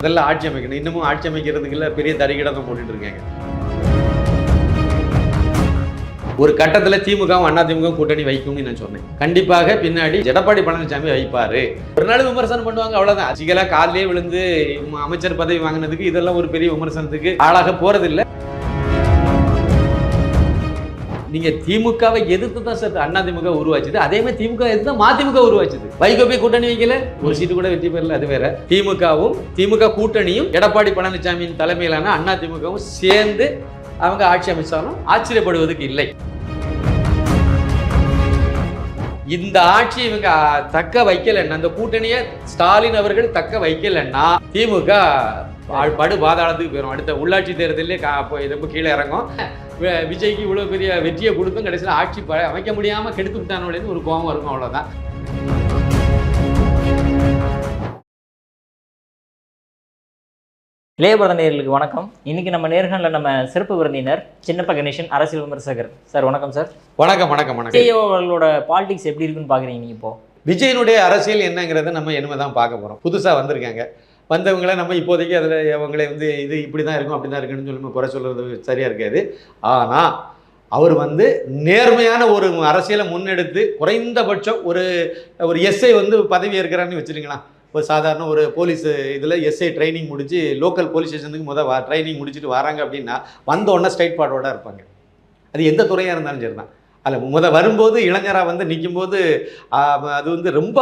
முதல்ல ஆட்சி அமைக்கணும். இன்னமும் ஆட்சி அமைக்கிறதுக்குள்ள பெரிய தறிகடனை போட்டுட்டு இருக்காங்க. ஒரு கட்டத்தில் திமுகவும் அதிமுக கூட்டணி வைக்கும்னு நான் சொன்னேன். கண்டிப்பாக பின்னாடி எடப்பாடி பழனிசாமி வைப்பாரு. ஒரு நாள் விமர்சனம் பண்ணுவாங்க, அவ்வளவுதான். அசிகலா காலிலே விழுந்து அமைச்சர் பதவி வாங்கினதுக்கு இதெல்லாம் ஒரு பெரிய விமர்சனத்துக்கு ஆளாக போறதில்லை. நீங்க திமுகவை எதிர்த்து தான் சார் அதிமுக உருவாச்சுது. அதே மாதிரி திமுக எதிர்த்து தான் மதிமுக உருவாச்சுது. வைகோ போய் கூட்டணி வைக்கல, ஒரு சீட்டு கூட வெற்றி பெறல, அது வேற. திமுக கூட்டணியும் எடப்பாடி பழனிசாமியின் தலைமையிலான அதிமுகவும் சேர்ந்து அவங்க ஆட்சி அமைச்சாலும் ஆச்சரியப்படுவதற்கு இல்லை. இந்த ஆட்சி இவங்க தக்க வைக்கலன்னா, அந்த கூட்டணியை ஸ்டாலின் அவர்கள் தக்க வைக்கலன்னா திமுக படு பாதாளத்துக்கு போயிடும். அடுத்த உள்ளாட்சி தேர்தலே ரொம்ப கீழே இறங்கும். விஜய்க்கு இவ்வளவு பெரிய வெற்றியை கொடுத்தும் கடைசியில் ஆட்சி அமைக்க முடியாம கெடுத்து விட்டானோன்னு ஒரு கோபம் இருக்கும், அவ்வளவுதான். இளையபரத நேயர்களுக்கு வணக்கம். இன்னைக்கு நம்ம நேர்காணல நம்ம சிறப்பு விருந்தினர் சின்னப்ப கணேசன், அரசியல் விமர்சகர். சார் வணக்கம் சார். வணக்கம் வணக்கம் வணக்கம். விஜய் அவர்களோட பாலிடிக்ஸ் எப்படி இருக்குன்னு பாக்குறீங்க நீங்க? இப்போ விஜயனுடைய அரசியல் என்னங்கிறத நம்ம இனிமேதான் பார்க்க போறோம். புதுசா வந்திருக்காங்க, வந்தவங்களை நம்ம இப்போதைக்கு அதில் அவங்களை இது இப்படி தான் இருக்கும் அப்படி தான் இருக்குன்னு சொல்லி நம்ம குறை சொல்கிறது சரியாக இருக்காது. ஆனால் அவர் நேர்மையான ஒரு அரசியலை முன்னெடுத்து குறைந்தபட்சம் ஒரு எஸ்ஐ பதவி ஏற்கிறான்னு வச்சுருங்களா. இப்போ சாதாரண ஒரு போலீஸ் இதில் எஸ்ஐ ட்ரைனிங் முடித்து லோக்கல் போலீஸ் ஸ்டேஷனுக்கு ட்ரைனிங் முடிச்சுட்டு வராங்க அப்படின்னா வந்தோடனே ஸ்ட்ரைட் ஃபார்வர்டாக இருப்பாங்க. அது எந்த துறையாக இருந்தாலும் சரி தான். அதில் வரும்போது இளைஞராக நிற்கும்போது அது ரொம்ப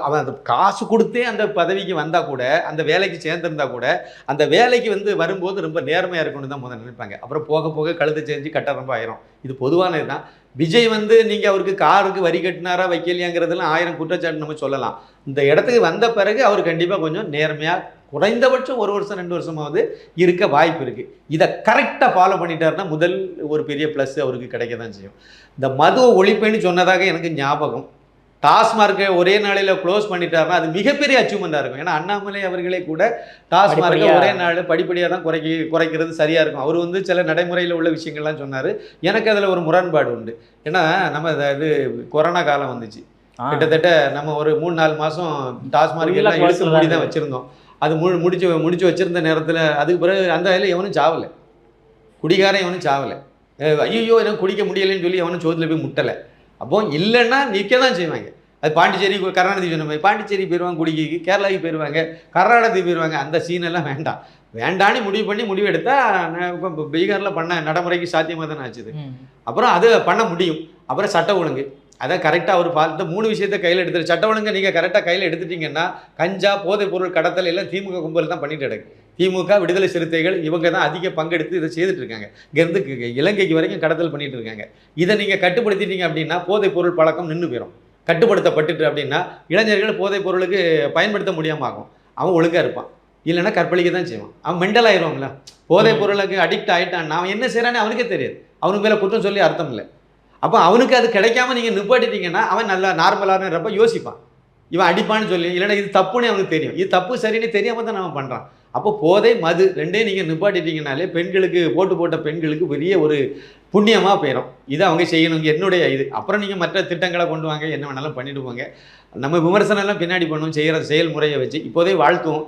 அவன் அந்த காசு கொடுத்தே அந்த பதவிக்கு வந்தால் கூட, அந்த வேலைக்கு சேர்ந்துருந்தா கூட, அந்த வேலைக்கு வரும்போது ரொம்ப நேர்மையாக இருக்கணும்னு தான் முதல்ல நினைப்பாங்க. அப்புறம் போக போக கழுத்து செஞ்சு கட்ட ரொம்ப ஆயிரும். இது பொதுவானது தான். விஜய் நீங்கள் அவருக்கு காருக்கு வரி கட்டினாரா வைக்கலையாங்கிறதுலாம் 1000 குற்றச்சாட்டு நம்ம சொல்லலாம். இந்த இடத்துக்கு வந்த பிறகு அவர் கண்டிப்பாக கொஞ்சம் நேர்மையாக குறைந்தபட்சம் 1 வருஷம் 2 வருஷமாவது இருக்க வாய்ப்பு இருக்குது. இதை கரெக்டாக ஃபாலோ பண்ணிட்டாருன்னா முதல் ஒரு பெரிய ப்ளஸ் அவருக்கு கிடைக்க தான் செய்யும். இந்த மதுவை ஒழிப்பேன்னு சொன்னதாக எனக்கு ஞாபகம். டாஸ்மார்க்கை ஒரே நாளில் க்ளோஸ் பண்ணிட்டாருன்னா அது மிகப்பெரிய அச்சீவ்மெண்ட்டாக இருக்கும். ஏன்னா அண்ணாமலை அவர்களே கூட டாஸ்மார்க்கை ஒரே நாள் படிப்படியாக தான் குறைக்கிறது சரியாக இருக்கும். அவர் சில நடைமுறையில் உள்ள விஷயங்கள்லாம் சொன்னார். எனக்கு அதில் ஒரு முரண்பாடு உண்டு. ஏன்னா நம்ம இது கொரோனா காலம் வந்துச்சு. கிட்டத்தட்ட நம்ம ஒரு 3-4 மாதம் டாஸ்மார்க் எல்லாம் எடுத்து மூடி தான் வச்சுருந்தோம். அது முடிச்சு வச்சிருந்த நேரத்தில் அதுக்கு பிறகு அந்த இதில் எவனும் சாவலை, குடிகாரன் எவனும் சாவலை. ஐயோ எனக்கு குடிக்க முடியலைன்னு சொல்லி எவனும் சோதில் போய் முட்டலை. அப்போ இல்லைன்னா நிற்க தான் செய்வாங்க. அது பாண்டிச்சேரி கருணாநிதி சொன்ன மாதிரி பாண்டிச்சேரி போயிடுவாங்க, குடிக்கு கேரளாவுக்கு போயிடுவாங்க, கர்நாடகத்துக்கு போயிடுவாங்க. அந்த சீனெல்லாம் வேண்டான்னு முடிவு எடுத்தால் பீகாரில் பண்ண நடைமுறைக்கு சாத்தியமாக தானே ஆச்சுது. அப்புறம் அது பண்ண முடியும். அப்புறம் சட்ட ஒழுங்கு, அதான் கரெக்டாக அவர் பார்த்து 3 விஷயத்தை கையில் எடுத்துரு. சட்ட ஒழுங்கை நீங்கள் கரெக்டாக கையில் எடுத்துட்டிங்கன்னா கஞ்சா, போதைப் பொருள் கடத்தல் எல்லாம் திமுக கும்பல் தான் பண்ணிட்டு கிடக்கு. திமுக, விடுதலை சிறுத்தைகள் இவங்க தான் அதிக பங்கெடுத்து இதை செய்துட்டு இருக்காங்க. இங்கேருந்து இலங்கைக்கு வரைக்கும் கடத்தல் பண்ணிட்டு இருக்காங்க. இதை நீங்கள் கட்டுப்படுத்திட்டீங்க அப்படின்னா போதைப் பொருள் பழக்கம் நின்று போயிடும். கட்டுப்படுத்தப்பட்டுட்டு அப்படின்னா இளைஞர்கள் போதைப் பொருளுக்கு பயன்படுத்த முடியாமல் ஆகும். அவன் ஒழுங்காக இருப்பான், இல்லைன்னா கற்பழிக்க தான் செய்வான். அவன் மெண்டல் ஆயிடுவாங்களா. போதைப் பொருளுக்கு அடிக்ட் ஆகிட்டான், அவன் என்ன செய்கிறான்னு அவனுக்கே தெரியாது. அவனுக்கு மேலே குற்றம் சொல்லி அர்த்தம் இல்லை. அப்போ அவனுக்கு அது கிடைக்காம நீங்கள் நிப்பாட்டிட்டீங்கன்னா அவன் நல்லா நார்மலானப்ப யோசிப்பான், இவன் அடிப்பான்னு சொல்லி. இல்லைன்னா இது தப்புன்னு அவனுக்கு தெரியும். இது தப்பு சரின்னு தெரியாமல் தான் அவன் பண்ணுறான். அப்போ போதை மது ரெண்டையும் நீங்கள் நிப்பாட்டிட்டீங்கனாலே பெண்களுக்கு போட்ட பெண்களுக்கு பெரிய ஒரு புண்ணியமாக போயிடும். இதை அவங்க செய்யணுங்க என்னுடைய இது. அப்புறம் நீங்கள் மற்ற திட்டங்களை கொண்டு வாங்க, என்ன வேணாலும் பண்ணிட்டு போங்க. நம்ம விமர்சனம்லாம் பின்னாடி பண்ணுவோம், செய்கிற செயல்முறையை வச்சு. இப்போதே வாழ்த்துவோம்.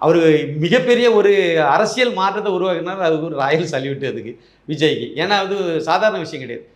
அவர் மிகப்பெரிய ஒரு அரசியல் மாற்றத்தை உருவாக்குனார். அதுக்கு ஒரு ராயல் சல்யூட் அதுக்கு விஜய்க்கு. ஏன்னா அது சாதாரண விஷயம் கிடையாது.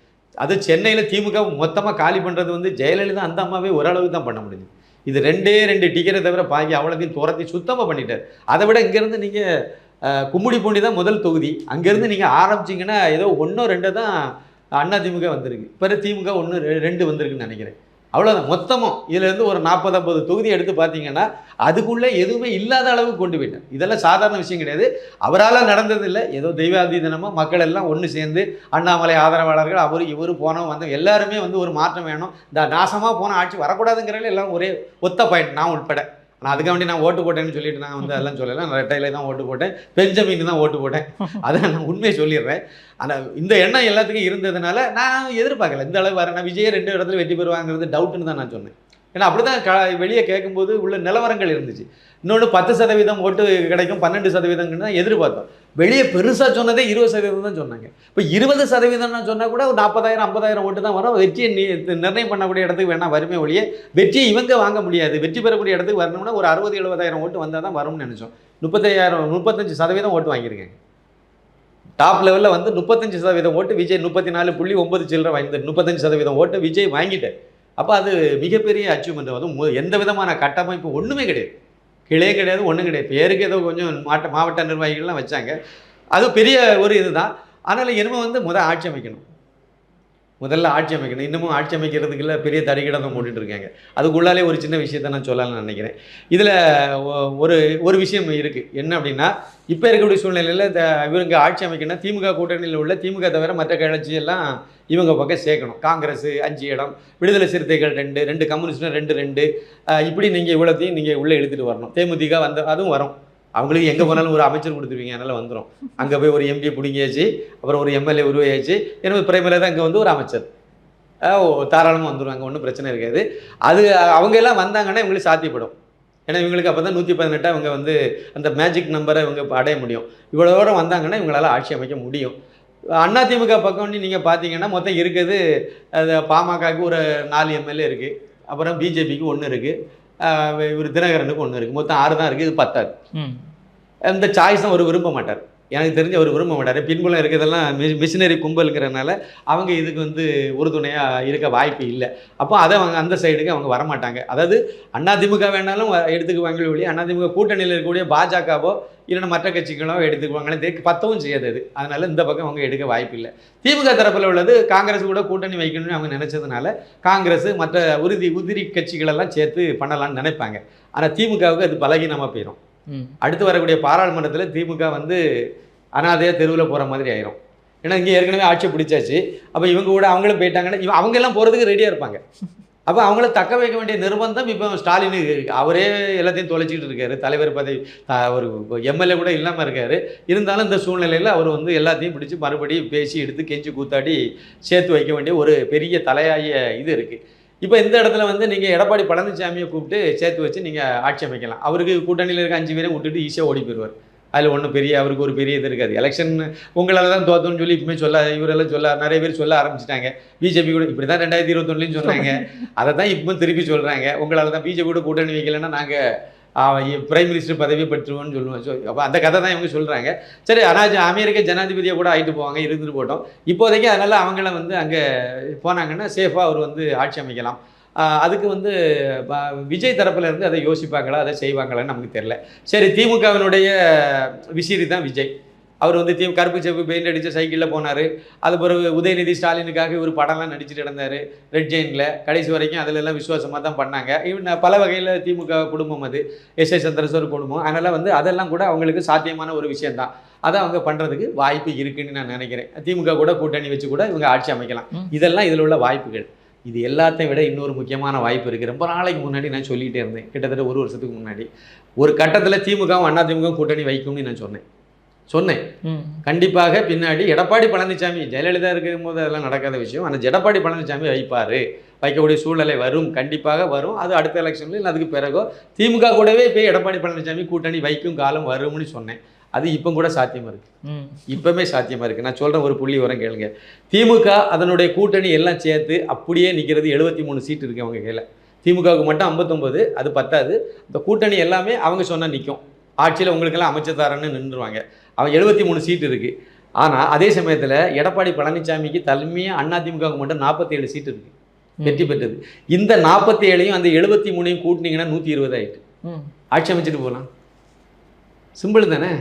அது சென்னையில் திமுக மொத்தமாக காலி பண்ணுறது ஜெயலலிதா அந்த அம்மாவே ஓரளவுக்கு தான் பண்ண முடியுது. இது 2 டிக்கெட்டை தவிர பாக்கி அவ்வளோத்தையும் துரத்தி சுத்தமாக பண்ணிட்டார். அதை விட இங்கேருந்து நீங்கள் கும்மிடிப்பூண்டி தான் முதல் தொகுதி. அங்கேருந்து நீங்கள் ஆரம்பிச்சிங்கன்னா ஏதோ 1-2 தான் அதிமுக வந்திருக்கு. இப்போ திமுக 1-2 வந்திருக்குன்னு நினைக்கிறேன். அவ்வளோதான். மொத்தமும் இதிலேருந்து ஒரு 40-50 தொகுதி எடுத்து பார்த்தீங்கன்னா அதுக்குள்ளே எதுவுமே இல்லாத அளவுக்கு கொண்டு போயிட்டார். இதெல்லாம் சாதாரண விஷயம் கிடையாது. அவரால் நடந்ததில்லை. ஏதோ தெய்வாதீனமாக மக்கள் எல்லாம் ஒன்று சேர்ந்து அண்ணாமலை ஆதரவாளர்கள் இவர் போனவங்க எல்லாருமே ஒரு மாற்றம் வேணும், இந்த நாசமாக போன ஆட்சி வரக்கூடாதுங்கிறதுல எல்லாம் ஒரே ஒத்த பாயிண்ட். நான் உட்பட. நான் அதுக்கு வேண்டி நான் ஓட்டு போட்டேன்னு சொல்லிட்டு நான் அதெல்லாம் சொல்லலை. நான் ரெட்டையில தான் ஓட்டு போட்டேன், பெஞ்சமின் தான் ஓட்டு போட்டேன். அதை நான் உண்மையை சொல்லிடுறேன். ஆனால் இந்த எண்ணம் எல்லாத்துக்கும் இருந்ததுனால நான் எதிர்பார்க்கல இந்த அளவு வரேன். நான் விஜய் 2 இடத்துல வெற்றி பெறுவாங்கிறது டவுட்டுன்னு தான் நான் சொன்னேன். ஏன்னா அப்படி தான் வெளியே கேட்கும்போது உள்ள நிலவரங்கள் இருந்துச்சு. இன்னொன்று 10% ஓட்டு கிடைக்கும், 12% தான் எதிர்பார்த்தோம். வெளியே பெருசாக சொன்னதே 20% தான் சொன்னாங்க. இப்போ 20% சொன்னால் கூட ஒரு 40,000 50,000 ஓட்டு தான் வரும். வெற்றியை நிர்ணயம் பண்ணக்கூடிய இடத்துக்கு வேணால் வருமே ஒழிய வெற்றியை இவங்க வாங்க முடியாது. வெற்றி பெறக்கூடிய இடத்துக்கு வரணும்னா ஒரு 60,000-70,000 ஓட்டு வந்தால் தான் வரும்னு நினச்சோம். 35% ஓட்டு வாங்கியிருக்காங்க. டாப் லெவலில் வந்து 35% ஓட்டு விஜய் 34.9 சில்லரை வாங்கி 35% ஓட்டு விஜய் வாங்கிட்டார். அப்போ அது மிகப்பெரிய அச்சீவ்மெண்ட். அதுவும் எந்த விதமான கட்டமைப்பு ஒன்றுமே கிடையாது, கிளே கிடையாது, ஒன்றும் கிடையாது. பேருக்கு ஏதோ கொஞ்சம் மாவட்ட நிர்வாகிகள்லாம் வச்சாங்க. அது பெரிய ஒரு இதுதான். அதனால் இனிமேல் வந்து ஆட்சி அமைக்கணும், முதல்ல ஆட்சி அமைக்கணும். இன்னமும் ஆட்சி அமைக்கிறதுக்குள்ள பெரிய தறிகிடம் போட்டுட்டு இருக்காங்க. அதுக்குள்ளாலே ஒரு சின்ன விஷயத்த நான் சொல்லலாம்னு நினைக்கிறேன். இதில் ஒரு விஷயம் இருக்குது. என்ன அப்படின்னா, இப்போ இருக்கக்கூடிய சூழ்நிலையில் இவங்க ஆட்சி அமைக்கணும்னா திமுக கூட்டணியில் உள்ள திமுக தவிர மற்ற கட்சியெல்லாம் இவங்க பக்கம் சேர்க்கணும். காங்கிரஸ் 5 இடம், விடுதலை சிறுத்தைகள் 2 கம்யூனிஸ்ட் 2 இப்படி நீங்கள் இவ்வளோத்தையும் நீங்கள் உள்ளே இழுத்துட்டு வரணும். தேமுதிக அதுவும் வரும். அவங்களுக்கு எங்கே போனாலும் ஒரு அமைச்சர் கொடுத்துருவீங்க, அதனால் வந்துடும். அங்கே போய் ஒரு எம்பியை பிடிங்கியாச்சு, அப்புறம் ஒரு எம்எல்ஏ உருவாச்சு, எனவே பிரைமரியாக தான் இங்கே வந்து ஒரு அமைச்சர் தாராளமாக வந்துடுவாங்க, ஒன்றும் பிரச்சனை இருக்காது. அது அவங்க எல்லாம் வந்தாங்கன்னா இவங்களுக்கு சாத்தியப்படும். ஏன்னா இவங்களுக்கு அப்போ தான் 118 அவங்க வந்து அந்த மேஜிக் நம்பரை இவங்க அடைய முடியும். இவ்வளோ தூரம் வந்தாங்கன்னா இவங்களால் ஆட்சி அமைக்க முடியும். அதிமுக பக்கம் நீங்கள் பார்த்தீங்கன்னா மொத்தம் இருக்குது, அது பாமகவுக்கு ஒரு 4 எம்எல்ஏ இருக்குது, அப்புறம் பிஜேபிக்கு 1 இருக்குது, இவர் தினகரனுக்கு 1 இருக்குது, மொத்தம் 6 தான் இருக்குது. இது பத்தாது. இந்த சாய்ஸ் தான் அவர் விரும்ப மாட்டார். எனக்கு தெரிஞ்சு அவர் விரும்ப மாட்டார். பின்புலம் இருக்கிறதெல்லாம் மிஷினரி கும்பலுங்கிறனால அவங்க இதுக்கு வந்து உறுதுணையாக இருக்க வாய்ப்பு இல்லை. அப்போ அதை அவங்க அந்த சைடுக்கு அவங்க வரமாட்டாங்க. அதாவது அதிமுக வேணாலும் எடுத்துக்குவாங்களே ஒழிய அதிமுக கூட்டணியில் இருக்கக்கூடிய பாஜகவோ இல்லைன்னா மற்ற கட்சிகளோ எடுத்துக்குவாங்களே பத்தவும் செய்யாது அது. அதனால் இந்த பக்கம் அவங்க எடுக்க வாய்ப்பு இல்லை. திமுக தரப்பில் உள்ளது காங்கிரஸ் கூட கூட்டணி வைக்கணும்னு அவங்க நினச்சதுனால காங்கிரஸ் மற்ற உதிரி கட்சிகளெல்லாம் சேர்த்து பண்ணலான்னு நினைப்பாங்க. ஆனால் திமுகவுக்கு அது பலகீனமாக போயிடும். அடுத்து வரக்கூடிய பாராளுமன்றத்தில் திமுக வந்து அனாதையாக தெருவில் போகிற மாதிரி ஆயிரும். ஏன்னா இங்கே ஏற்கனவே ஆட்சி பிடிச்சாச்சு. அப்போ இவங்க கூட அவங்களும் போயிட்டாங்கன்னா அவங்க எல்லாம் போகிறதுக்கு ரெடியாக இருப்பாங்க. அப்போ அவங்கள தக்க வைக்க வேண்டிய நிர்பந்தம் இப்போ ஸ்டாலின், அவரே எல்லாத்தையும் தொலைச்சிக்கிட்டு இருக்காரு. தலைவர் பதவி ஒரு எம்எல்ஏ கூட இல்லாமல் இருக்கார். இருந்தாலும் இந்த சூழ்நிலையில் அவர் வந்து எல்லாத்தையும் பிடிச்சி மறுபடியும் பேசி எடுத்து கெஞ்சி கூத்தாடி சேர்த்து வைக்க வேண்டிய ஒரு பெரிய தலையாய இது இருக்குது. இப்போ இந்த இடத்துல வந்து நீங்கள் எடப்பாடி பழனிசாமியை கூப்பிட்டு சேர்த்து வச்சு நீங்கள் ஆட்சி அமைக்கலாம். அவருக்கு கூட்டணியில் இருக்க 5 பேரை விட்டுட்டு ஈஸியாக ஓடி போயிடுவார். அதில் ஒன்றும் பெரிய அவருக்கு ஒரு பெரிய இது இருக்காது. எலெக்ஷன் உங்களால் தான் தோத்தோன்னு சொல்லி இப்பவுமே இவரெல்லாம் நிறைய பேர் சொல்ல ஆரம்பிச்சிட்டாங்க. பிஜேபி கூட இப்படி தான் 2021 சொன்னாங்க, அதை தான் இப்போ திருப்பி சொல்கிறாங்க. உங்களால் தான் பிஜேபி கூட கூட்டணி வைக்கலைன்னா நாங்கள் பிரைம் மினிஸ்டர் பதவி பெற்றுவோன்னு சொல்லுவோம். ஸோ அப்போ அந்த கதை தான் இவங்க சொல்கிறாங்க. சரி, அமெரிக்க ஜனாதிபதியை கூட ஆகிட்டு போவாங்க, இருந்துட்டு போட்டோம். இப்போதைக்கு அதனால் அவங்கள வந்து அங்கே போனாங்கன்னா சேஃபாக அவர் வந்து ஆட்சி அமைக்கலாம். அதுக்கு வந்து விஜய் தரப்பில் இருந்து அதை யோசிப்பாங்களா, அதை செய்வாங்களான்னு நமக்கு தெரியல. சரி, திமுகவினுடைய விசிறி தான் விஜய். அவர் வந்து கருப்பு செப்பு பெயிண்ட் அடித்த சைக்கிளில் போனார். அது பிறகு உதயநிதி ஸ்டாலினுக்காக ஒரு படம்லாம் நடிச்சுட்டு இருந்தார் ரெட் ஜெயினில். கடைசி வரைக்கும் அதிலெல்லாம் விசுவாசமாக தான் பண்ணாங்க. இவன் பல வகையில் திமுக குடும்பம், அது எஸ் சந்திரசேகர் குடும்பம். அதனால் வந்து அதெல்லாம் கூட அவங்களுக்கு சாத்தியமான ஒரு விஷயந்தான். அதை அவங்க பண்ணுறதுக்கு வாய்ப்பு இருக்குதுன்னு நான் நினைக்கிறேன். திமுக கூட கூட்டணி வச்சு கூட இவங்க ஆட்சி அமைக்கலாம். இதெல்லாம் இதில் உள்ள வாய்ப்புகள். இது எல்லாத்தையும் விட இன்னொரு முக்கியமான வாய்ப்பு இருக்குது. ரொம்ப நாளைக்கு முன்னாடி நான் சொல்லிகிட்டே இருந்தேன், கிட்டத்தட்ட 1 வருஷத்துக்கு முன்னாடி. ஒரு கட்டத்தில் திமுகவும் அதிமுகவும் கூட்டணி வைக்கும்னு நான் சொன்னேன். கண்டிப்பாக பின்னாடி எடப்பாடி பழனிசாமி, ஜெயலலிதா இருக்கும் போது அதெல்லாம் நடக்காத விஷயம், ஆனால் எடப்பாடி பழனிசாமி வைக்கக்கூடிய சூழ்நிலை வரும், கண்டிப்பாக வரும். அது அடுத்த எலெக்ஷனில் இல்லை அதுக்கு பிறகோ திமுக கூடவே போய் எடப்பாடி பழனிசாமி கூட்டணி வைக்கும் காலம் வரும்னு சொன்னேன். அது இப்போ கூட சாத்தியமாக இருக்குது, இப்போவுமே சாத்தியமாக இருக்குது. நான் சொல்கிறேன், ஒரு புள்ளி வரம் கேளுங்க. திமுக அதனுடைய கூட்டணி எல்லாம் சேர்த்து அப்படியே நிற்கிறது. 73 சீட்டு இருக்குது அவங்க கையில். திமுகவுக்கு மட்டும் 59, அது பத்தாது. இந்த கூட்டணி எல்லாமே அவங்க சொன்னால் நிற்கும். ஆட்சியில் உங்களுக்கெல்லாம் அமைச்சர் தரேன்னு நின்றுவாங்க. அவங்க 73 சீட்டு இருக்குது. ஆனால் அதே சமயத்தில் எடப்பாடி பழனிசாமிக்கு தலைமையாக அதிமுகவுக்கு மட்டும் 47 சீட்டு இருக்குது வெற்றி பெற்றது. இந்த 47ஐயும் அந்த 73ஐயும் கூட்டினீங்கன்னா 120 ஆகிட்டு ஆட்சி அமைச்சிட்டு போகலாம். சிம்பிள் தானே?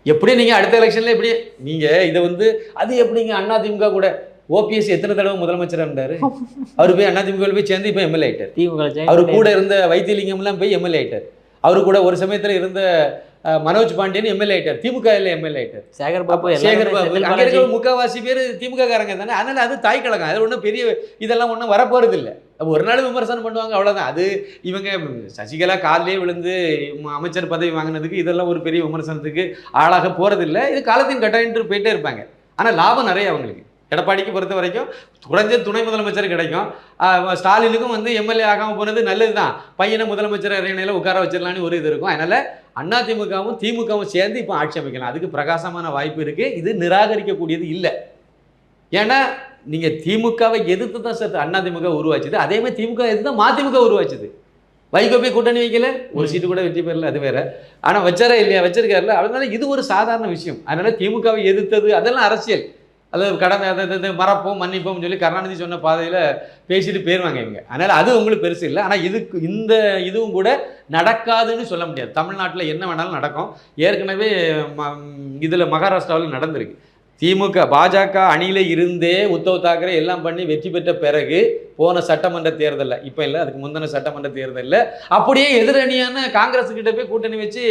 எப்படியும் நீங்கள் அடுத்த எலெக்ஷனில் எப்படி நீங்கள் இதை வந்து அது எப்படிங்க அதிமுக கூட ஓபிஎஸ் எத்தனை தடவை முதலமைச்சராக இருந்தார்? அவர் போய் அதிமுக போய் சேர்ந்து இப்போ எம்எல்ஏ ஆகிட்டார். அவர் கூட இருந்த வைத்தியலிங்கம்லாம் போய் எம்எல்ஏ ஆகிட்டார். அவரு கூட ஒரு சமயத்தில் இருந்த மனோஜ் பாண்டியன் எம்எல்ஏ ஆகிட்டார். திமுகவில் எம்எல்ஏ ஆகிட்டார். சேகர் பாபு அங்கே இருக்க முக்கால்வாசி பேர் திமுக காரங்க தானே. அதனால் அது தாய் கழகம். அது ஒன்றும் பெரிய இதெல்லாம் ஒன்றும் வரப்போகிறது இல்லை. ஒரு நாள் விமர்சனம் பண்ணுவாங்க, அவ்வளோதான். அது இவங்க சசிகலா காலிலே விழுந்து அமைச்சர் பதவி வாங்கினதுக்கு இதெல்லாம் ஒரு பெரிய விமர்சனத்துக்கு ஆளாக போகிறதில்லை. இது காலத்தின் கட்டாயின்ட்டு போயிட்டே இருப்பாங்க. ஆனால் லாபம் நிறைய அவங்களுக்கு. எடப்பாடிக்கு பொறுத்த வரைக்கும் குறைஞ்ச துணை முதலமைச்சர் கிடைக்கும். ஸ்டாலினுக்கும் வந்து எம்எல்ஏ ஆகாமல் போனது நல்லது தான். பையனை முதலமைச்சர் அரியணையில் உட்கார வச்சிடலான்னு ஒரு இது இருக்கும். அதனால் அதிமுகவும் திமுகவும் சேர்ந்து இப்போ ஆட்சி அமைக்கலாம். அதுக்கு பிரகாசமான வாய்ப்பு இருக்குது. இது நிராகரிக்கக்கூடியது இல்லை. ஏன்னா நீங்கள் திமுகவை எதிர்த்து தான் சார் அதிமுக உருவாச்சுது. அதேமாதிரி திமுக எதிர்த்து தான் மதிமுக உருவாச்சுது. வைகோ போய் கூட்டணி வைக்கல, ஒரு சீட்டு கூட வெற்றி பெறல, அது வேற. ஆனால் வச்சாரா இல்லையா, வச்சிருக்காருல. அதனால இது ஒரு சாதாரண விஷயம். அதனால திமுகவை எதிர்த்தது அதெல்லாம் அரசியல். அதாவது கடமை மறப்போம் மன்னிப்போம் சொல்லி கருணாநிதி சொன்ன பாதையில் பேசிட்டு போயிடுவாங்க இவங்க. அதனால் அது உங்களுக்கு பெருசு இல்லை. ஆனால் இதுக்கு இந்த இதுவும் கூட நடக்காதுன்னு சொல்ல முடியாது. தமிழ்நாட்டில் என்ன வேணாலும் நடக்கும். ஏற்கனவே இதில் மகாராஷ்டிராவில் நடந்திருக்கு. திமுக பாஜக அணியில் இருந்தே உத்தவ் தாக்கரே எல்லாம் பண்ணி வெற்றி பெற்ற பிறகு போன சட்டமன்ற தேர்தலில், இப்போ இல்லை அதுக்கு முந்தின சட்டமன்ற தேர்தலில் அப்படியே எதிரணியான காங்கிரஸ் கிட்ட போய் கூட்டணி வச்சு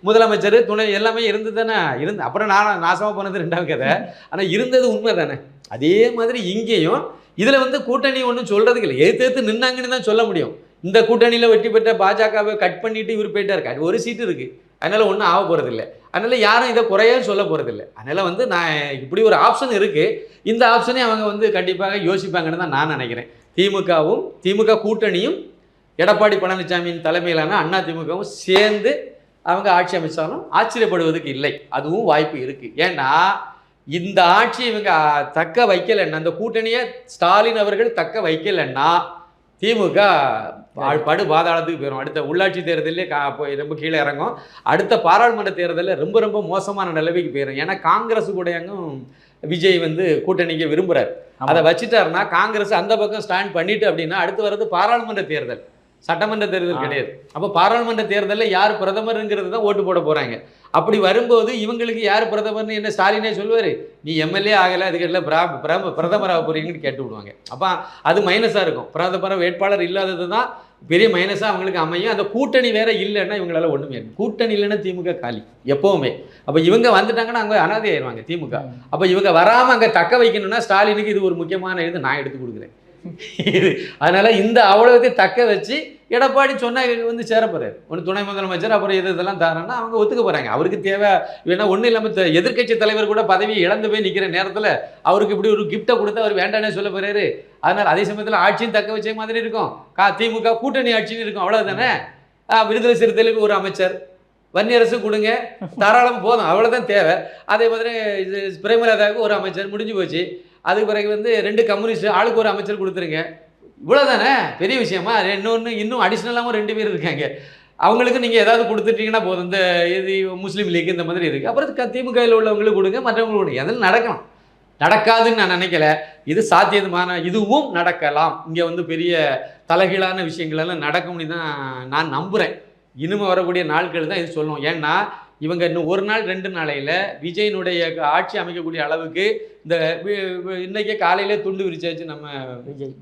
முதலமைச்சர் துணை எல்லாமே இருந்து தானே இருந்து. அப்புறம் நாசமாக போனது ரெண்டாவது கதை. ஆனால் இருந்தது உண்மை தானே. அதே மாதிரி இங்கேயும் இதில் வந்து கூட்டணி ஒன்றும் சொல்கிறதுக்கு இல்லை. எதிர்த்து நின்னாங்கன்னு தான் சொல்ல முடியும். இந்த கூட்டணியில் வெற்றி பெற்ற பாஜகவை கட் பண்ணிட்டு இவர் போயிட்டார். அது ஒரு சீட்டு இருக்குது. அதனால் ஒன்றும் ஆக போகிறதில்லை. அதனால் யாரும் இதை குறையாக சொல்ல போகிறதில்லை. அதனால் வந்து நான் இப்படி ஒரு ஆப்ஷன் இருக்குது. இந்த ஆப்ஷனே அவங்க வந்து கண்டிப்பாக யோசிப்பாங்கன்னு தான் நான் நினைக்கிறேன். திமுக கூட்டணியும் எடப்பாடி பழனிசாமியின் தலைமையிலான அதிமுகவும் சேர்ந்து அவங்க ஆட்சி அமைச்சாலும் ஆச்சரியப்படுவதற்கு இல்லை. அதுவும் வாய்ப்பு இருக்குது. ஏன்னா இந்த ஆட்சி இவங்க தக்க வைக்கலைன்னா, அந்த கூட்டணியை ஸ்டாலின் அவர்கள் தக்க வைக்கலைன்னா திமுக படு பாதாளத்துக்கு போயிடும். அடுத்த உள்ளாட்சி தேர்தலே ரொம்ப கீழே இறங்கும். அடுத்த பாராளுமன்ற தேர்தலில் ரொம்ப ரொம்ப மோசமான நிலைமைக்கு போயிடும். ஏன்னா காங்கிரஸ் கூடயும் விஜய் வந்து கூட்டணிக்கு விரும்புகிறார். அதை வச்சுட்டாருன்னா காங்கிரஸ் அந்த பக்கம் ஸ்டாண்ட் பண்ணிட்டு அப்படின்னா அடுத்து வர்றது பாராளுமன்ற தேர்தல், சட்டமன்ற தேர்தல் கிடையாது. அப்போ பாராளுமன்ற தேர்தலில் யார் பிரதமருங்கிறது தான் ஓட்டு போட போகிறாங்க. அப்படி வரும்போது இவங்களுக்கு யார் பிரதமர்னு என்ன ஸ்டாலினே சொல்லுவார், நீ எம்எல்ஏ ஆகலை அதுக்கெல்லாம் பிரதமராக போகிறீங்கன்னு கேட்டு விடுவாங்க. அப்போ அது மைனஸாக இருக்கும். பிரதமர் வேட்பாளர் இல்லாதது தான் பெரிய மைனஸாக அவங்களுக்கு அமையும். அந்த கூட்டணி வேற இல்லைன்னா இவங்களால ஒன்றுமே இருக்கும். கூட்டணி இல்லைன்னா திமுக காலி எப்போவுமே. அப்போ இவங்க வந்துட்டாங்கன்னா அங்கே அனாதை ஆயிடுவாங்க திமுக. அப்போ இவங்க வராமல் அங்கே தக்க வைக்கணும்னா ஸ்டாலினுக்கு இது ஒரு முக்கியமான இது நான் எடுத்து கொடுக்குறேன். அதனால இந்த அவ்வளவுக்கு தக்க வச்சு எடப்பாடி சொன்னா வந்து சேரப்போறாரு. ஒன்று துணை முதலமைச்சர் அப்புறம் இதெல்லாம் தரேன்னா அவங்க ஒத்துக்க போறாங்க. அவருக்கு தேவை வேணா ஒன்றும் இல்லாமல் எதிர்கட்சி தலைவர் கூட பதவியை இழந்து போய் நிற்கிற நேரத்தில் அவருக்கு இப்படி ஒரு கிஃப்ட்டை கொடுத்து அவர் வேண்டானே சொல்ல போறாரு. அதனால அதே சமயத்தில் ஆட்சியும் தக்க வச்ச மாதிரி இருக்கும். திமுக கூட்டணி ஆட்சின்னு இருக்கும். அவ்வளவுதானே. விடுதலை சிறுத்தைகளுக்கு ஒரு அமைச்சர், வன்னியரசு கொடுங்க, தாராளம் போதும், அவ்வளோதான் தேவை. அதே மாதிரி பிரேமலதாவுக்கு ஒரு அமைச்சர், முடிஞ்சு போச்சு. அதுக்கு பிறகு வந்து 2 கம்யூனிஸ்ட் ஆளுக்கு ஒரு அமைச்சர் கொடுத்துருங்க. இவ்வளோதானே, பெரிய விஷயமா? இன்னும் அடிஷ்னலாகவும் 2 பேர் இருக்காங்க. அவங்களுக்கு நீங்கள் ஏதாவது கொடுத்துட்டீங்கன்னா போதும். இந்த இது முஸ்லீம் லீக் இந்த மாதிரி இருக்குது. அப்புறம் திமுகவில் உள்ளவங்களுக்கு கொடுங்க, மற்றவங்களுக்கு கொடுங்க. அதில் நடக்கணும். நடக்காதுன்னு நான் நினைக்கல. இது சாத்தியமான, இதுவும் நடக்கலாம். இங்கே வந்து பெரிய தலைகீழான விஷயங்களெல்லாம் நடக்கும்னு தான் நான் நம்புகிறேன். இனிமே வரக்கூடிய நாட்கள் தான் இது சொல்லும். ஏன்னா இவங்க இன்னும் 1 நாள் 2 நாளையில் விஜயனுடைய ஆட்சி அமைக்கக்கூடிய அளவுக்கு இந்த இன்னைக்கே காலையிலே துண்டு விரிச்சாச்சு. நம்ம விஜய்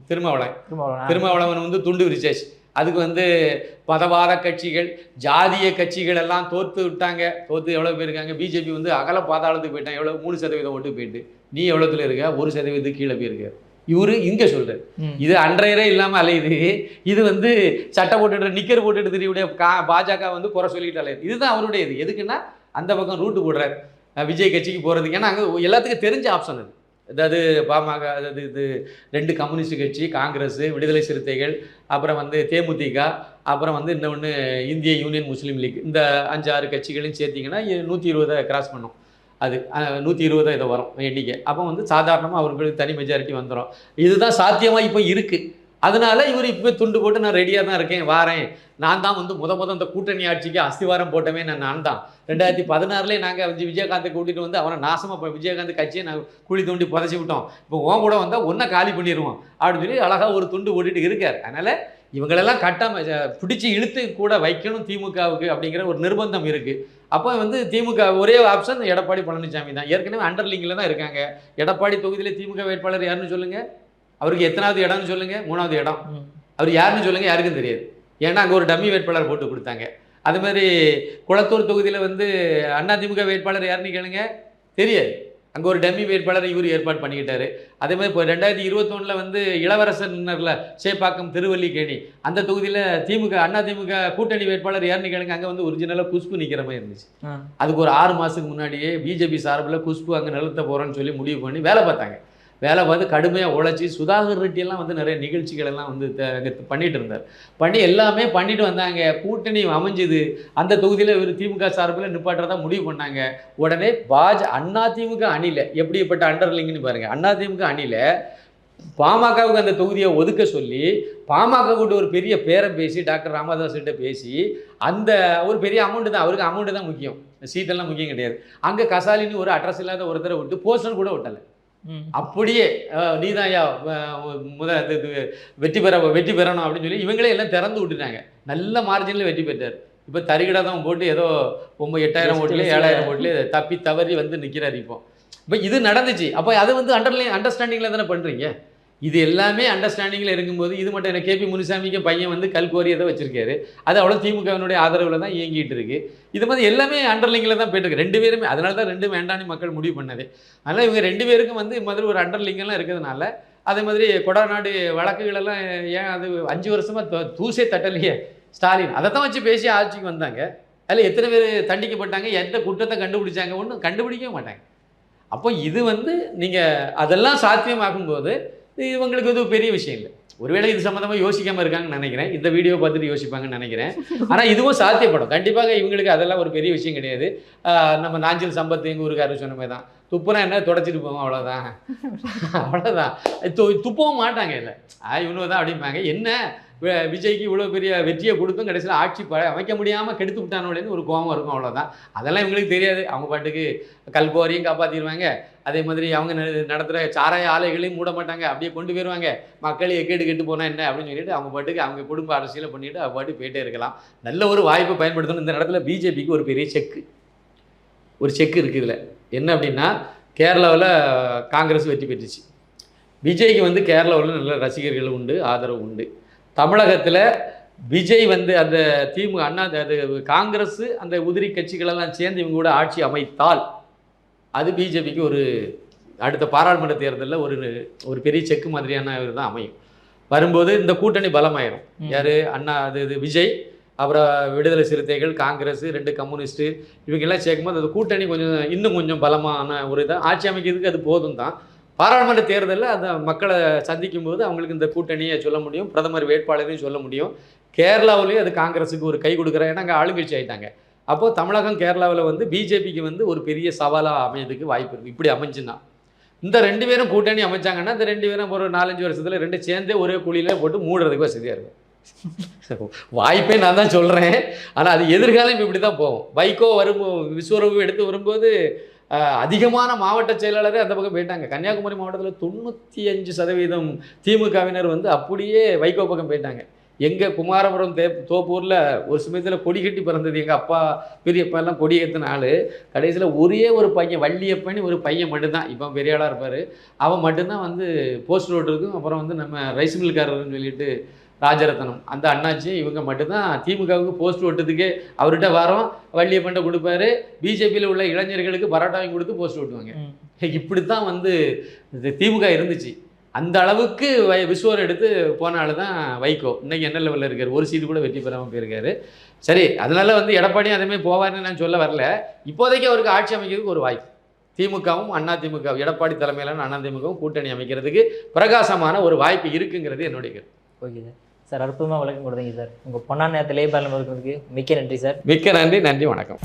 திருமாவளவன் வந்து துண்டு விரிச்சாச்சு. அதுக்கு வந்து பதவாத கட்சிகள், ஜாதிய கட்சிகள் எல்லாம் தோற்று விட்டாங்க. தோற்று எவ்வளோ பேர் இருக்காங்க. பிஜேபி வந்து அகல பாதாளத்துக்கு போயிட்டான். எவ்வளோ 3% ஓட்டு போயிட்டு. நீ எவ்வளோத்துல இருக்க? 1% கீழே போயிருக்க. இவரு இங்க சொல்றாரு. இது அன்றையரே இல்லாம அலையுது. இது வந்து சட்டை போட்டுட்டு நிக்கர் போட்டுட்டு தெரியக்கூடிய பாஜக வந்து குறை சொல்லிட்டு அலையுது. இதுதான் அவருடைய இது. எதுக்குன்னா அந்த பக்கம் ரூட்டு போடுறாரு விஜய் கட்சிக்கு போறதுக்கு. ஏன்னா அங்கே எல்லாத்துக்கும் தெரிஞ்ச ஆப்ஷன் அது. அதாவது பாமக, அதாவது இது 2 கம்யூனிஸ்ட் கட்சி, காங்கிரஸ், விடுதலை சிறுத்தைகள், அப்புறம் வந்து தேமுதிக, அப்புறம் வந்து இன்னொன்று இந்திய யூனியன் முஸ்லீம் லீக். இந்த 5-6 கட்சிகளையும் சேர்த்திங்கன்னா 120 கிராஸ் பண்ணும். அது 120 இதை வரும் எண்ணிக்கை. அப்போ வந்து சாதாரணமாக அவர்களுக்கு தனி மெஜாரிட்டி வந்துடும். இதுதான் சாத்தியமாக இப்போ இருக்குது. அதனால இவர் இப்போ துண்டு போட்டு நான் ரெடியாக தான் இருக்கேன், வாரேன். நான் தான் வந்து முத இந்த கூட்டணி ஆட்சிக்கு அஸ்திவாரம் போட்டவே நான் தான். 2016 நாங்கள் விஜயகாந்தை கூட்டிகிட்டு வந்து அவனை நாசமாக விஜயகாந்த் கட்சியை நான் குழி தோண்டி புதைச்சி விட்டோம். இப்போ உன் கூட வந்தால் ஒன்றை காலி பண்ணிடுவோம் அப்படின்னு சொல்லி அழகாக ஒரு துண்டு ஓட்டிட்டு இருக்கார். அதனால் இவங்களெல்லாம் பிடிச்சி இழுத்து கூட வைக்கணும் திமுகவுக்கு அப்படிங்கிற ஒரு நிர்பந்தம் இருக்குது. அப்போ வந்து திமுக ஒரே ஆப்ஷன் எடப்பாடி பழனிசாமி தான். ஏற்கனவே அண்டர்லிங்கில் தான் இருக்காங்க. எடப்பாடி தொகுதியில் திமுக வேட்பாளர் யாருன்னு சொல்லுங்கள். அவருக்கு எத்தனாவது இடம்னு சொல்லுங்கள்? 3வது இடம். அவர் யாருன்னு சொல்லுங்கள்? யாருக்கும் தெரியாது. ஏன்னா அங்கே ஒரு டம்மி வேட்பாளர் போட்டு கொடுத்தாங்க. அது மாதிரி குளத்தூர் தொகுதியில் வந்து அதிமுக வேட்பாளர் யாருன்னு கேளுங்க, தெரியாது. அங்கே ஒரு டம்மி வேட்பாளர் இவர் ஏற்பாடு பண்ணிக்கிட்டாரு. அதே மாதிரி இப்போ 2021 வந்து இளவரசர்ல சேப்பாக்கம் திருவல்லிக்கேணி அந்த தொகுதியில் அதிமுக கூட்டணி வேட்பாளர் யாருன்னு கேளுங்க. அங்கே வந்து ஒரிஜினலாக குஷ்பு நிற்கிற மாதிரி இருந்துச்சு. அதுக்கு ஒரு 6 மாதத்துக்கு முன்னாடியே பிஜேபி சார்பில் குஷ்பு அங்கே நிறுத்த போகிறோன்னு சொல்லி முடிவு பண்ணி வேலை பார்த்தாங்க. வேலை பார்த்து கடுமையாக உழைச்சி சுதாகர் ரெட்டியெல்லாம் வந்து நிறைய நிகழ்ச்சிகள் எல்லாம் வந்து பண்ணிட்டு இருந்தார். பண்ணி எல்லாமே பண்ணிட்டு வந்தாங்க. கூட்டணி அமைஞ்சுது. அந்த தொகுதியில் இவர் திமுக சார்பில் நிப்பாட்டுறதா முடிவு பண்ணாங்க. உடனே அதிமுக அணியில் எப்படிப்பட்ட அண்டர்லிங்னு பாருங்கள். அதிமுக அணியில் பாமகவுக்கு அந்த தொகுதியை ஒதுக்க சொல்லி பாமக கூட்டு ஒரு பெரிய பேரம் பேசி டாக்டர் ராமதாஸ் கிட்ட பேசி அந்த ஒரு பெரிய அமௌண்ட்டு தான், அவருக்கு அமௌண்ட்டு தான் முக்கியம், சீட்டெல்லாம் முக்கியம் கிடையாது. அங்கே கசாலின்னு ஒரு அட்ரஸ் இல்லாத ஒருத்தரை விட்டு போஸ்டர் கூட விட்டலை. அப்படியே நீதாயா வெற்றி பெறணும் அப்படின்னு சொல்லி இவங்களே எல்லாம் திறந்து விட்டுட்டாங்க. நல்ல மார்ஜினில் வெற்றி பெற்றார். இப்போ தரிகடா தான் போட்டு ஏதோ 8,000 ஓட்டுலேயே 7,000 ஓட்டுலேயே தப்பி தவறி வந்து நிற்கிறார். இப்போ இது நடந்துச்சு. அப்போ அது வந்து அண்டர்ஸ்டாண்டிங்கில் தானே பண்ணுறீங்க. இது எல்லாமே அண்டர்ஸ்டாண்டிங்கில் இருக்கும்போது இது மட்டும் என்ன கேபி முனுசாமிக்கு பையன் வந்து கல்கோரி எதை வச்சிருக்காரு. அது அவ்வளோ திமுகவினுடைய ஆதரவில் தான் இயங்கிட்டு இருக்கு. இது மாதிரி எல்லாமே அண்டர்லிங்கில் தான் போயிட்டு இருக்கு. 2 பேருமே. அதனால தான் 2 வேண்டான்னு மக்கள் முடிவு பண்ணது. அதனால் இவங்க 2 பேருக்கும் வந்து இது மாதிரி ஒரு அண்டர்லிங்கெல்லாம் இருக்கிறதுனால அதே மாதிரி கொடநாடு வழக்குகளெல்லாம் ஏன் அது 5 வருஷமாக தூசே தட்டலையே ஸ்டாலின் அதை தான் வச்சு பேசி ஆட்சிக்கு வந்தாங்க. அதில் எத்தனை பேர் தண்டிக்கப்பட்டாங்க, எந்த குற்றத்தை கண்டுபிடிச்சாங்க, ஒன்றும் கண்டுபிடிக்கவே மாட்டாங்க. அப்போ இது வந்து நீங்கள் அதெல்லாம் சாத்தியமாகும்போது இவங்களுக்கு இது பெரிய விஷயம் இல்லை. ஒருவேளை இது சம்மந்தமாக யோசிக்காமல் இருக்காங்கன்னு நினைக்கிறேன். இந்த வீடியோ பார்த்துட்டு யோசிப்பாங்கன்னு நினைக்கிறேன். ஆனால் இதுவும் சாத்தியப்படும். கண்டிப்பாக இவங்களுக்கு அதெல்லாம் ஒரு பெரிய விஷயம் கிடையாது. நம்ம நாஞ்சில் சம்பத் எங்கள் ஊருக்காரர் சொன்ன மாதிரி தான், துப்புனா என்ன தொடச்சிட்டு போவோம், அவ்வளோதான் அவ்வளோதான். துப்பவும் மாட்டாங்க. இல்லை இவ்வளோ தான் அப்படிம்பாங்க. என்ன விஜய்க்கு இவ்வளோ பெரிய வெற்றியை கொடுத்தும் கடைசியில் ஆட்சி அமைக்க முடியாமல் கெடுத்து விட்டானோன்னு ஒரு கோபம் இருக்கும், அவ்வளோதான். அதெல்லாம் இவங்களுக்கு தெரியாது. அவங்க பாட்டுக்கு கல்கோரியும் காப்பாற்றிடுவாங்க. அதே மாதிரி அவங்க நடத்துகிற சாராய ஆலைகளையும் மூட மாட்டாங்க, அப்படியே கொண்டு போயிடுவாங்க. மக்கள் கெட்டு போனால் என்ன அப்படின்னு சொல்லிட்டு அவங்க பாட்டுக்கு அவங்க குடும்ப அரசியலை பண்ணிவிட்டு அவங்க பாட்டுக்கு போயிட்டே இருக்கலாம். நல்ல ஒரு வாய்ப்பை பயன்படுத்தணும். இந்த இடத்துல பிஜேபிக்கு ஒரு பெரிய செக்கு இருக்குது. இதில் என்ன அப்படின்னா, கேரளாவில் காங்கிரஸ் வெற்றி பெற்றுச்சு. விஜய்க்கு வந்து கேரளாவில் நல்ல ரசிகர்கள் உண்டு, ஆதரவு உண்டு. தமிழகத்தில் விஜய் வந்து அந்த அது காங்கிரஸ் அந்த உதிரி கட்சிகளெல்லாம் சேர்ந்து இவங்க கூட ஆட்சி அமைத்தால் அது பிஜேபிக்கு ஒரு அடுத்த பாராளுமன்ற தேர்தலில் ஒரு பெரிய செக்கு மாதிரியான தான் அமையும். வரும்போது இந்த கூட்டணி பலமாயிரும். யார் அது விஜய், அப்புறம் விடுதலை சிறுத்தைகள், காங்கிரஸ், 2 கம்யூனிஸ்ட்டு இவங்கெல்லாம் சேர்க்கும்போது அது கூட்டணி இன்னும் கொஞ்சம் பலமான ஒரு இதாக ஆட்சி அமைக்கிறதுக்கு அது போதும் தான். பாராளுமன்ற தேர்தலில் அந்த மக்களை சந்திக்கும் போது அவங்களுக்கு இந்த கூட்டணியை சொல்ல முடியும், பிரதமர் வேட்பாளரையும் சொல்ல முடியும். கேரளாவிலேயும் அது காங்கிரஸுக்கு ஒரு கை கொடுக்குறேன். ஏன்னா அங்கே ஆளுங்கட்சி ஆகிட்டாங்க. அப்போது தமிழகம் கேரளாவில் வந்து பிஜேபிக்கு வந்து ஒரு பெரிய சவாலாக அமையதுக்கு வாய்ப்பு இருக்குது. இப்படி அமைஞ்சுன்னா இந்த 2 பேரும் கூட்டணி அமைச்சாங்கன்னா இந்த 2 பேரும் ஒரு 4-5 வருஷத்தில் 2 சேர்ந்தே ஒரே குழியில் போட்டு மூடுறதுக்கு வசதியாக இருக்கும். வாய்ப்பே நான் தான் சொல்கிறேன். ஆனால் அது எதிர்காலம் இப்படி தான் போகும். வைகோ விஸ்வரூபம் எடுத்து வரும்போது அதிகமான மாவட்ட செயலாளரே அந்த பக்கம் போயிட்டாங்க. கன்னியாகுமரி மாவட்டத்தில் 95% திமுகவினர் வந்து அப்படியே வைகோ பக்கம் போயிட்டாங்க. எங்கள் குமாரபுரம் தோப்பூரில் ஒரு சமயத்தில் கொடி கட்டி பிறந்தது. எங்கள் அப்பா பெரியப்பா எல்லாம் கொடி ஏற்றின ஆள். கடைசியில் ஒரே ஒரு பையன், வள்ளியப்பனி ஒரு பையன் மட்டும்தான், இப்போ பெரிய ஆளாக இருப்பார், அவன் மட்டும்தான் வந்து போஸ்ட் ரோட்டுக்கும் அப்புறம் வந்து நம்ம ரைஸ் மில்காரர்னு சொல்லிட்டு ராஜரத்னம் அந்த அண்ணாச்சி இவங்க மட்டும்தான் திமுகவுக்கு போஸ்ட் ஓட்டுறதுக்கே அவர்கிட்ட வரோம் வள்ளியப்பண்டை கொடுப்பாரு. பிஜேபியில் உள்ள இளைஞர்களுக்கு பரோட்டாவை கொடுத்து போஸ்ட் ஓட்டுவாங்க. இப்படித்தான் வந்து திமுக இருந்துச்சு. அந்த அளவுக்கு விஸ்வர் எடுத்து போனாலும் தான் வைகோ இன்னைக்கு என்ன லெவலில் இருக்கார். ஒரு சீட்டு கூட வெற்றி பெறாமல் போயிருக்காரு. சரி, அதனால வந்து எடப்பாடியும் அதேமாதிரி போவார்னு நான் சொல்ல வரல. இப்போதைக்கு அவருக்கு ஆட்சி அமைக்கிறதுக்கு ஒரு வாய்ப்பு. திமுகவும் அதிமுக, எடப்பாடி தலைமையிலான அதிமுகவும் கூட்டணி அமைக்கிறதுக்கு பிரகாசமான ஒரு வாய்ப்பு இருக்குங்கிறது என்னுடைய கருத்து. ஓகே சார், அற்புதமாக விளக்கம் கொடுத்தீங்க சார். உங்கள் பொன்னான நேரத்தில் பார்லிமெண்ட் இருக்கிறதுக்கு மிக்க நன்றி சார். மிக்க நன்றி. நன்றி, வணக்கம்.